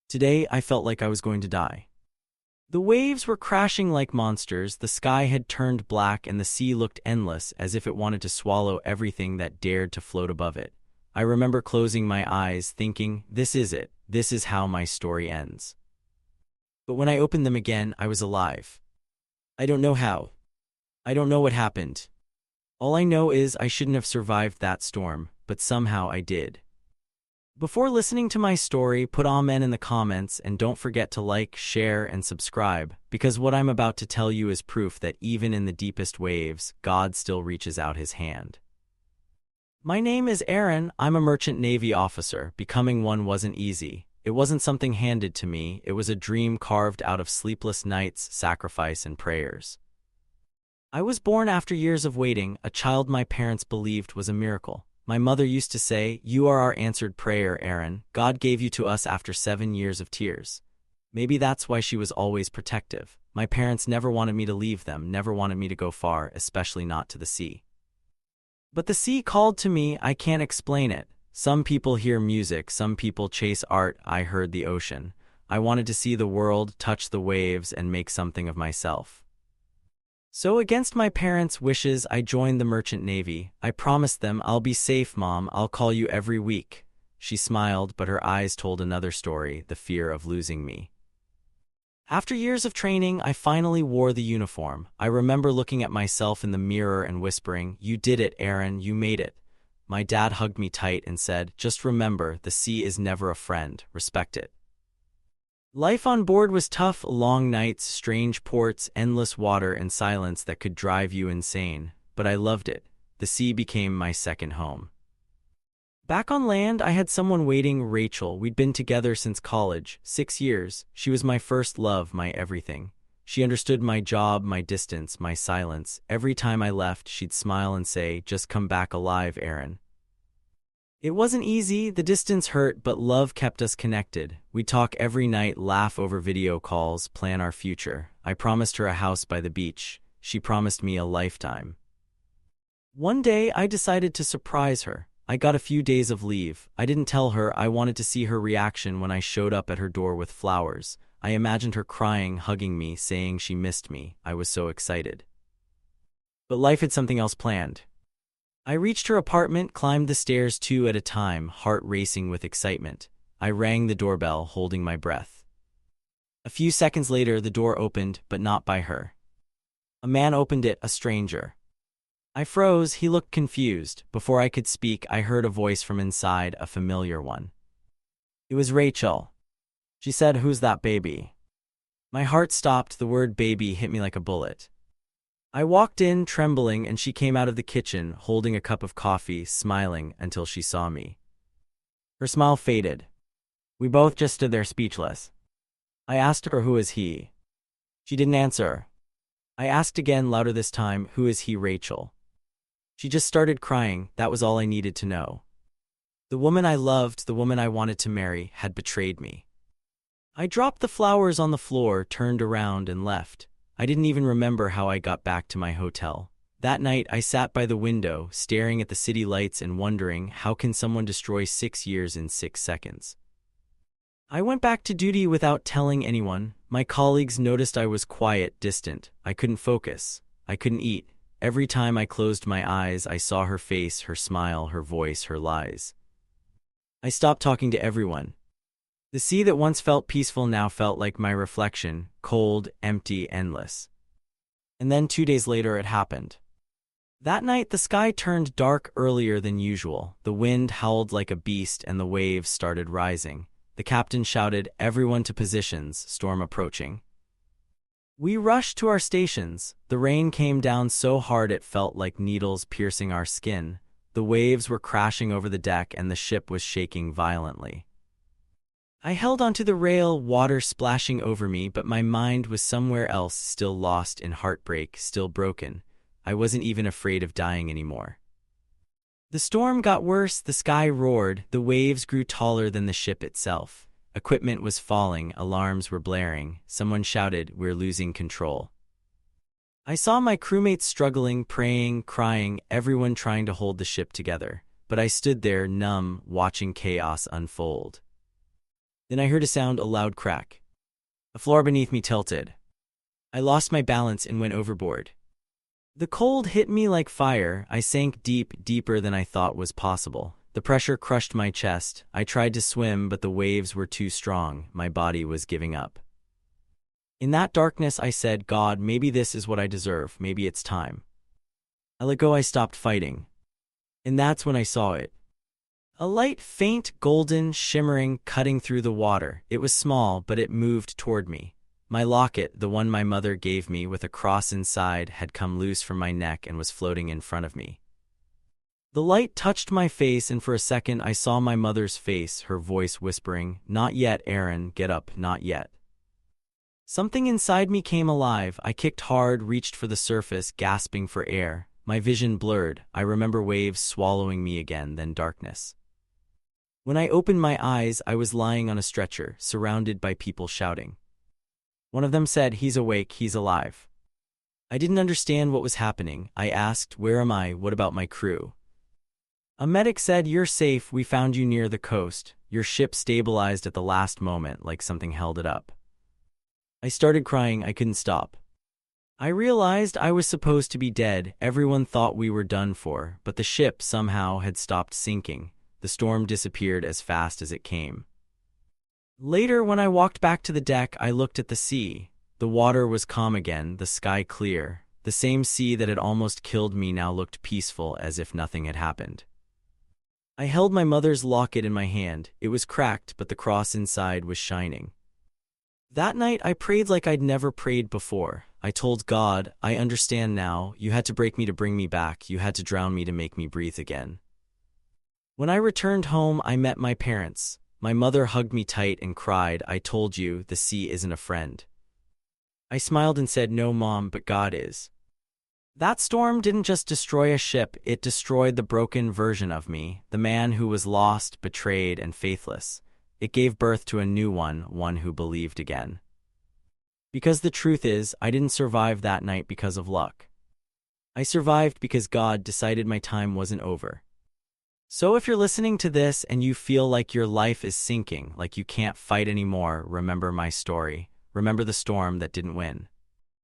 Today, I felt like I was going to die. The waves were crashing like monsters, the sky had turned black, and the sea looked endless, as if it wanted to swallow everything that dared to float above it. I remember closing my eyes, thinking, this is it. This is how my story ends. But when I opened them again, I was alive. I don't know how. I don't know what happened. All I know is I shouldn't have survived that storm, but somehow I did. Before listening to my story, put amen in the comments and don't forget to like, share, and subscribe, because what I'm about to tell you is proof that even in the deepest waves, God still reaches out his hand. My name is Aaron. I'm a merchant Navy officer. Becoming one wasn't easy. It wasn't something handed to me. It was a dream carved out of sleepless nights, sacrifice, and prayers. I was born after years of waiting, a child my parents believed was a miracle. My mother used to say, "You are our answered prayer, Aaron. God gave you to us after 7 years of tears." Maybe that's why she was always protective. My parents never wanted me to leave them, never wanted me to go far, especially not to the sea. But the sea called to me. I can't explain it. Some people hear music, some people chase art. I heard the ocean. I wanted to see the world, touch the waves, and make something of myself. So against my parents' wishes, I joined the merchant navy. I promised them, "I'll be safe, Mom. I'll call you every week." She smiled, but her eyes told another story, the fear of losing me. After years of training, I finally wore the uniform. I remember looking at myself in the mirror and whispering, "You did it, Aaron. You made it." My dad hugged me tight and said, "Just remember, the sea is never a friend. Respect it." Life on board was tough, long nights, strange ports, endless water, and silence that could drive you insane. But I loved it. The sea became my second home. Back on land, I had someone waiting, Rachel. We'd been together since college, 6 years. She was my first love, my everything. She understood my job, my distance, my silence. Every time I left, she'd smile and say, "Just come back alive, Aaron." It wasn't easy, the distance hurt, but love kept us connected. We'd talk every night, laugh over video calls, plan our future. I promised her a house by the beach. She promised me a lifetime. One day, I decided to surprise her. I got a few days of leave. I didn't tell her. I wanted to see her reaction when I showed up at her door with flowers. I imagined her crying, hugging me, saying she missed me. I was so excited. But life had something else planned. I reached her apartment, climbed the stairs 2 at a time, heart racing with excitement. I rang the doorbell, holding my breath. A few seconds later, the door opened, but not by her. A man opened it, a stranger. I froze. He looked confused. Before I could speak, I heard a voice from inside, a familiar one. It was Rachel. She said, "Who's that baby?" My heart stopped. The word baby hit me like a bullet. I walked in, trembling, and she came out of the kitchen, holding a cup of coffee, smiling until she saw me. Her smile faded. We both just stood there speechless. I asked her, "Who is he?" She didn't answer. I asked again, louder this time, "Who is he, Rachel?" She just started crying. That was all I needed to know. The woman I loved, the woman I wanted to marry, had betrayed me. I dropped the flowers on the floor, turned around, and left. I didn't even remember how I got back to my hotel. That night, I sat by the window, staring at the city lights and wondering, how can someone destroy 6 years in 6 seconds? I went back to duty without telling anyone. My colleagues noticed I was quiet, distant. I couldn't focus. I couldn't eat. Every time I closed my eyes, I saw her face, her smile, her voice, her lies. I stopped talking to everyone. The sea that once felt peaceful now felt like my reflection, cold, empty, endless. And then 2 days later it happened. That night the sky turned dark earlier than usual. The wind howled like a beast and the waves started rising. The captain shouted, "Everyone to positions, storm approaching." We rushed to our stations. The rain came down so hard it felt like needles piercing our skin. The waves were crashing over the deck and the ship was shaking violently. I held onto the rail, water splashing over me, but my mind was somewhere else, still lost in heartbreak, still broken. I wasn't even afraid of dying anymore. The storm got worse, the sky roared, the waves grew taller than the ship itself. Equipment was falling, alarms were blaring. Someone shouted, "We're losing control." I saw my crewmates struggling, praying, crying, everyone trying to hold the ship together. But I stood there, numb, watching chaos unfold. Then I heard a loud crack. The floor beneath me tilted. I lost my balance and went overboard. The cold hit me like fire. I sank deeper than I thought was possible. The pressure crushed my chest. I tried to swim, but the waves were too strong. My body was giving up. In that darkness, I said, God, maybe this is what I deserve. Maybe it's time. I let go. I stopped fighting. And that's when I saw it. A light, faint, golden, shimmering, cutting through the water. It was small, but it moved toward me. My locket, the one my mother gave me with a cross inside, had come loose from my neck and was floating in front of me. The light touched my face, and for a second I saw my mother's face, her voice whispering, "Not yet, Aaron, get up, not yet." Something inside me came alive. I kicked hard, reached for the surface, gasping for air. My vision blurred. I remember waves swallowing me again, then darkness. When I opened my eyes, I was lying on a stretcher, surrounded by people shouting. One of them said, "He's awake, he's alive." I didn't understand what was happening. I asked, "Where am I? What about my crew?" A medic said, "You're safe, we found you near the coast. Your ship stabilized at the last moment, like something held it up." I started crying. I couldn't stop. I realized I was supposed to be dead. Everyone thought we were done for, but the ship somehow had stopped sinking. The storm disappeared as fast as it came. Later, when I walked back to the deck, I looked at the sea. The water was calm again, the sky clear. The same sea that had almost killed me now looked peaceful, as if nothing had happened. I held my mother's locket in my hand. It was cracked, but the cross inside was shining. That night, I prayed like I'd never prayed before. I told God, "I understand now. You had to break me to bring me back. You had to drown me to make me breathe again." When I returned home, I met my parents. My mother hugged me tight and cried, "I told you, the sea isn't a friend." I smiled and said, "No, Mom, but God is." That storm didn't just destroy a ship, it destroyed the broken version of me, the man who was lost, betrayed, and faithless. It gave birth to a new one who believed again. Because the truth is, I didn't survive that night because of luck. I survived because God decided my time wasn't over. So if you're listening to this and you feel like your life is sinking, like you can't fight anymore, remember my story. Remember the storm that didn't win.